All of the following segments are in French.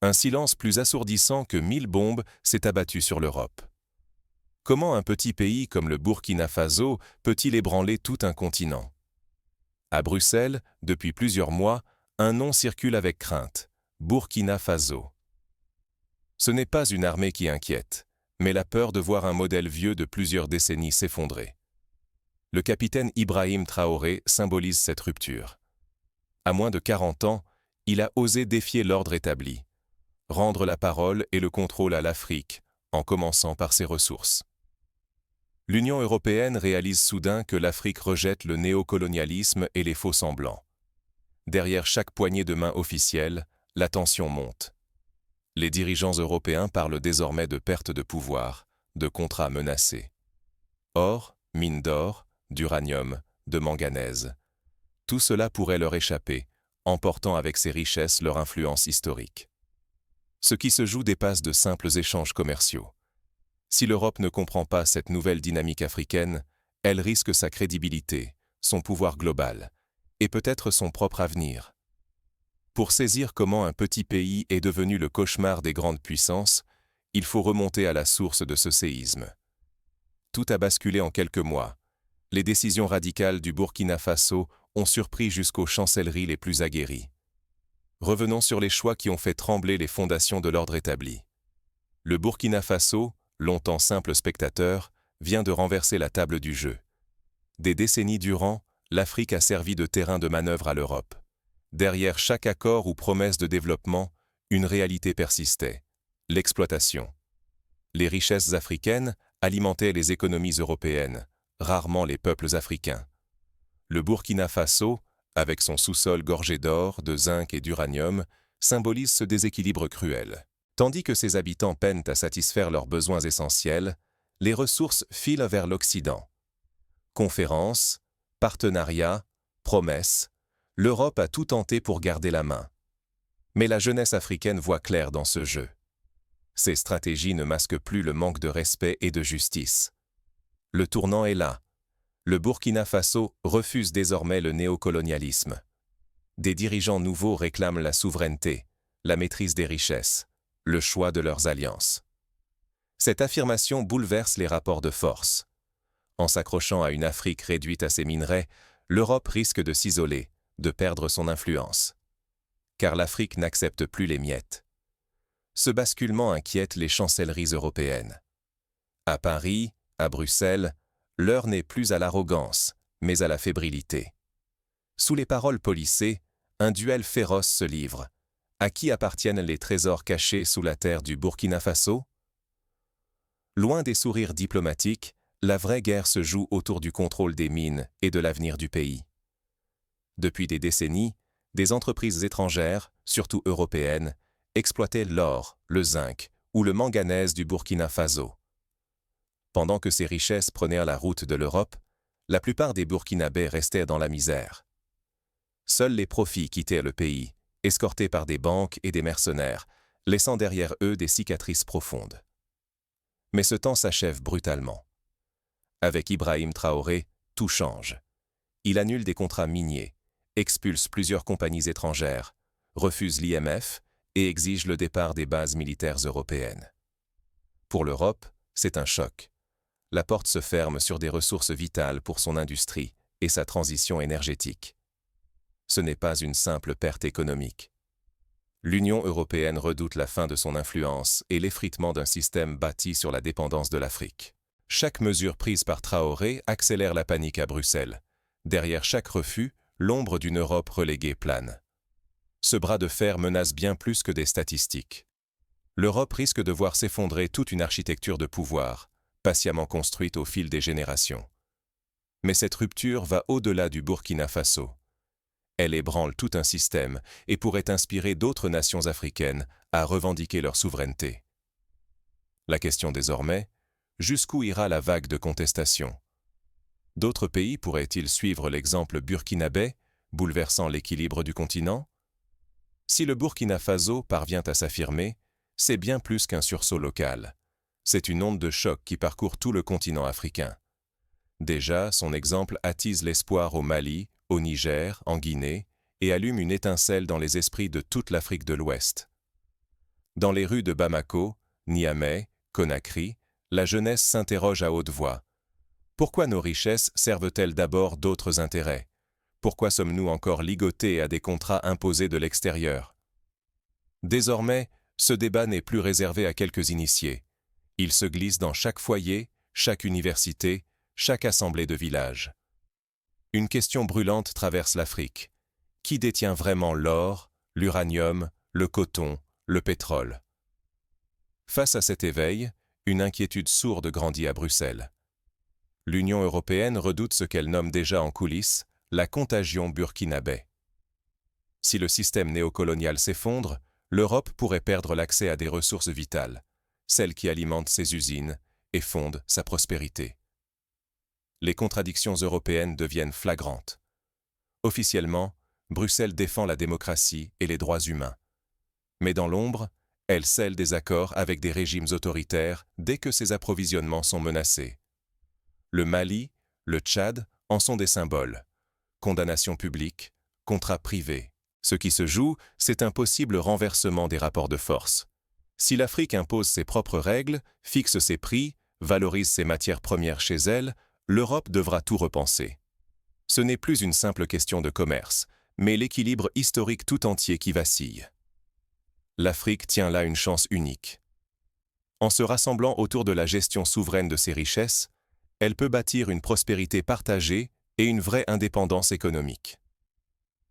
Un silence plus assourdissant que 1000 bombes s'est abattu sur l'Europe. Comment un petit pays comme le Burkina Faso peut-il ébranler tout un continent? À Bruxelles, depuis plusieurs mois, un nom circule avec crainte: Burkina Faso. Ce n'est pas une armée qui inquiète, mais la peur de voir un modèle vieux de plusieurs décennies s'effondrer. Le capitaine Ibrahim Traoré symbolise cette rupture. À moins de 40 ans, il a osé défier l'ordre établi, rendre la parole et le contrôle à l'Afrique, en commençant par ses ressources. L'Union européenne réalise soudain que l'Afrique rejette le néocolonialisme et les faux-semblants. Derrière chaque poignée de main officielle, la tension monte. Les dirigeants européens parlent désormais de perte de pouvoir, de contrats menacés. Or, mines d'or, d'uranium, de manganèse. Tout cela pourrait leur échapper, emportant avec ces richesses leur influence historique. Ce qui se joue dépasse de simples échanges commerciaux. Si l'Europe ne comprend pas cette nouvelle dynamique africaine, elle risque sa crédibilité, son pouvoir global, et peut-être son propre avenir. Pour saisir comment un petit pays est devenu le cauchemar des grandes puissances, il faut remonter à la source de ce séisme. Tout a basculé en quelques mois. Les décisions radicales du Burkina Faso ont surpris jusqu'aux chancelleries les plus aguerries. Revenons sur les choix qui ont fait trembler les fondations de l'ordre établi. Le Burkina Faso, longtemps simple spectateur, vient de renverser la table du jeu. Des décennies durant, l'Afrique a servi de terrain de manœuvre à l'Europe. Derrière chaque accord ou promesse de développement, une réalité persistait: l'exploitation. Les richesses africaines alimentaient les économies européennes, rarement les peuples africains. Le Burkina Faso, avec son sous-sol gorgé d'or, de zinc et d'uranium, symbolise ce déséquilibre cruel. Tandis que ses habitants peinent à satisfaire leurs besoins essentiels, les ressources filent vers l'Occident. Conférences, partenariats, promesses, l'Europe a tout tenté pour garder la main. Mais la jeunesse africaine voit clair dans ce jeu. Ces stratégies ne masquent plus le manque de respect et de justice. Le tournant est là. Le Burkina Faso refuse désormais le néocolonialisme. Des dirigeants nouveaux réclament la souveraineté, la maîtrise des richesses, le choix de leurs alliances. Cette affirmation bouleverse les rapports de force. En s'accrochant à une Afrique réduite à ses minerais, l'Europe risque de s'isoler, de perdre son influence. Car l'Afrique n'accepte plus les miettes. Ce basculement inquiète les chancelleries européennes. À Paris, à Bruxelles, l'heure n'est plus à l'arrogance, mais à la fébrilité. Sous les paroles policées, un duel féroce se livre. À qui appartiennent les trésors cachés sous la terre du Burkina Faso? Loin des sourires diplomatiques, la vraie guerre se joue autour du contrôle des mines et de l'avenir du pays. Depuis des décennies, des entreprises étrangères, surtout européennes, exploitaient l'or, le zinc ou le manganèse du Burkina Faso. Pendant que ces richesses prenaient la route de l'Europe, la plupart des Burkinabés restaient dans la misère. Seuls les profits quittaient le pays, escortés par des banques et des mercenaires, laissant derrière eux des cicatrices profondes. Mais ce temps s'achève brutalement. Avec Ibrahim Traoré, tout change. Il annule des contrats miniers, expulse plusieurs compagnies étrangères, refuse l'IMF et exige le départ des bases militaires européennes. Pour l'Europe, c'est un choc. La porte se ferme sur des ressources vitales pour son industrie et sa transition énergétique. Ce n'est pas une simple perte économique. L'Union européenne redoute la fin de son influence et l'effritement d'un système bâti sur la dépendance de l'Afrique. Chaque mesure prise par Traoré accélère la panique à Bruxelles. Derrière chaque refus, l'ombre d'une Europe reléguée plane. Ce bras de fer menace bien plus que des statistiques. L'Europe risque de voir s'effondrer toute une architecture de pouvoir, patiemment construite au fil des générations. Mais cette rupture va au-delà du Burkina Faso. Elle ébranle tout un système et pourrait inspirer d'autres nations africaines à revendiquer leur souveraineté. La question désormais, jusqu'où ira la vague de contestation? D'autres pays pourraient-ils suivre l'exemple burkinabé, bouleversant l'équilibre du continent? Si le Burkina Faso parvient à s'affirmer, c'est bien plus qu'un sursaut local. C'est une onde de choc qui parcourt tout le continent africain. Déjà, son exemple attise l'espoir au Mali, au Niger, en Guinée, et allume une étincelle dans les esprits de toute l'Afrique de l'Ouest. Dans les rues de Bamako, Niamey, Conakry, la jeunesse s'interroge à haute voix. Pourquoi nos richesses servent-elles d'abord d'autres intérêts? Pourquoi sommes-nous encore ligotés à des contrats imposés de l'extérieur? Désormais, ce débat n'est plus réservé à quelques initiés. Il se glisse dans chaque foyer, chaque université, chaque assemblée de village. Une question brûlante traverse l'Afrique. Qui détient vraiment l'or, l'uranium, le coton, le pétrole? Face à cet éveil, une inquiétude sourde grandit à Bruxelles. L'Union européenne redoute ce qu'elle nomme déjà en coulisses la contagion burkinabé. Si le système néocolonial s'effondre, l'Europe pourrait perdre l'accès à des ressources vitales, celles qui alimentent ses usines et fondent sa prospérité. Les contradictions européennes deviennent flagrantes. Officiellement, Bruxelles défend la démocratie et les droits humains. Mais dans l'ombre, elle scelle des accords avec des régimes autoritaires dès que ses approvisionnements sont menacés. Le Mali, le Tchad en sont des symboles. Condamnation publique, contrat privé. Ce qui se joue, c'est un possible renversement des rapports de force. Si l'Afrique impose ses propres règles, fixe ses prix, valorise ses matières premières chez elle, l'Europe devra tout repenser. Ce n'est plus une simple question de commerce, mais l'équilibre historique tout entier qui vacille. L'Afrique tient là une chance unique. En se rassemblant autour de la gestion souveraine de ses richesses, elle peut bâtir une prospérité partagée et une vraie indépendance économique.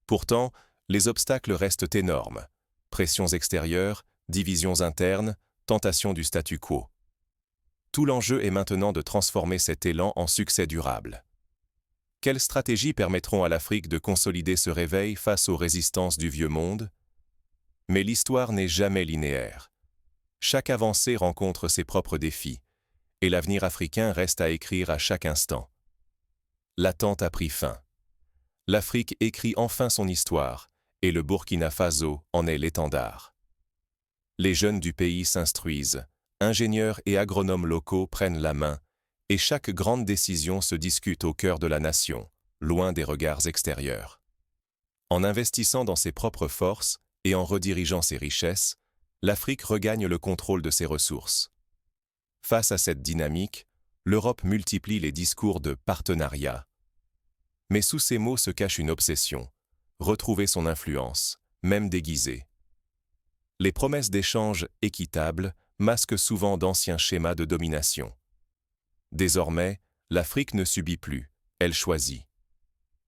Pourtant, les obstacles restent énormes. Pressions extérieures, divisions internes, tentation du statu quo. Tout l'enjeu est maintenant de transformer cet élan en succès durable. Quelles stratégies permettront à l'Afrique de consolider ce réveil face aux résistances du vieux monde? Mais l'histoire n'est jamais linéaire. Chaque avancée rencontre ses propres défis, et l'avenir africain reste à écrire à chaque instant. L'attente a pris fin. L'Afrique écrit enfin son histoire, et le Burkina Faso en est l'étendard. Les jeunes du pays s'instruisent, ingénieurs et agronomes locaux prennent la main, et chaque grande décision se discute au cœur de la nation, loin des regards extérieurs. En investissant dans ses propres forces et en redirigeant ses richesses, l'Afrique regagne le contrôle de ses ressources. Face à cette dynamique, l'Europe multiplie les discours de partenariat. Mais sous ces mots se cache une obsession, retrouver son influence, même déguisée. Les promesses d'échanges équitables masquent souvent d'anciens schémas de domination. Désormais, l'Afrique ne subit plus, elle choisit.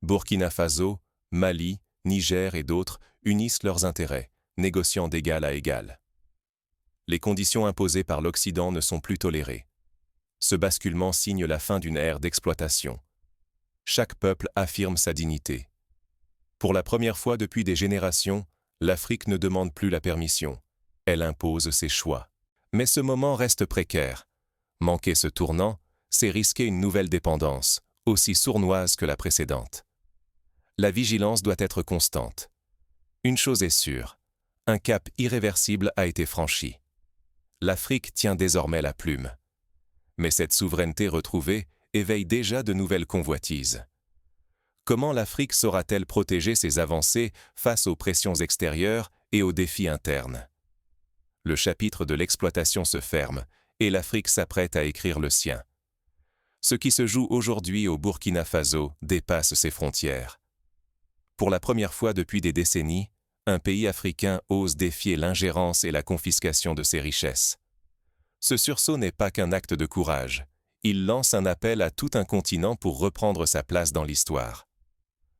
Burkina Faso, Mali, Niger et d'autres unissent leurs intérêts, négociant d'égal à égal. Les conditions imposées par l'Occident ne sont plus tolérées. Ce basculement signe la fin d'une ère d'exploitation. Chaque peuple affirme sa dignité. Pour la première fois depuis des générations, l'Afrique ne demande plus la permission. Elle impose ses choix. Mais ce moment reste précaire. Manquer ce tournant, c'est risquer une nouvelle dépendance, aussi sournoise que la précédente. La vigilance doit être constante. Une chose est sûre, un cap irréversible a été franchi. L'Afrique tient désormais la plume. Mais cette souveraineté retrouvée éveille déjà de nouvelles convoitises. Comment l'Afrique saura-t-elle protéger ses avancées face aux pressions extérieures et aux défis internes? Le chapitre de l'exploitation se ferme et l'Afrique s'apprête à écrire le sien. Ce qui se joue aujourd'hui au Burkina Faso dépasse ses frontières. Pour la première fois depuis des décennies, un pays africain ose défier l'ingérence et la confiscation de ses richesses. Ce sursaut n'est pas qu'un acte de courage. Il lance un appel à tout un continent pour reprendre sa place dans l'histoire.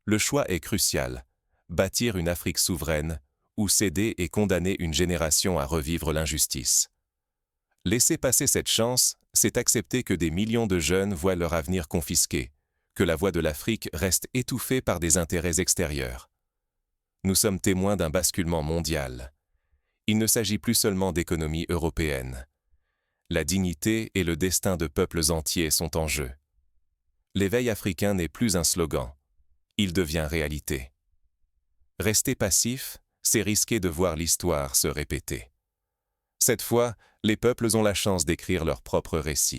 Le choix est crucial. Bâtir une Afrique souveraine ou céder et condamner une génération à revivre l'injustice. Laisser passer cette chance, c'est accepter que des millions de jeunes voient leur avenir confisqué, que la voix de l'Afrique reste étouffée par des intérêts extérieurs. Nous sommes témoins d'un basculement mondial. Il ne s'agit plus seulement d'économie européenne. La dignité et le destin de peuples entiers sont en jeu. L'éveil africain n'est plus un slogan. Il devient réalité. Rester passif, c'est risquer de voir l'histoire se répéter. Cette fois, les peuples ont la chance d'écrire leur propre récit.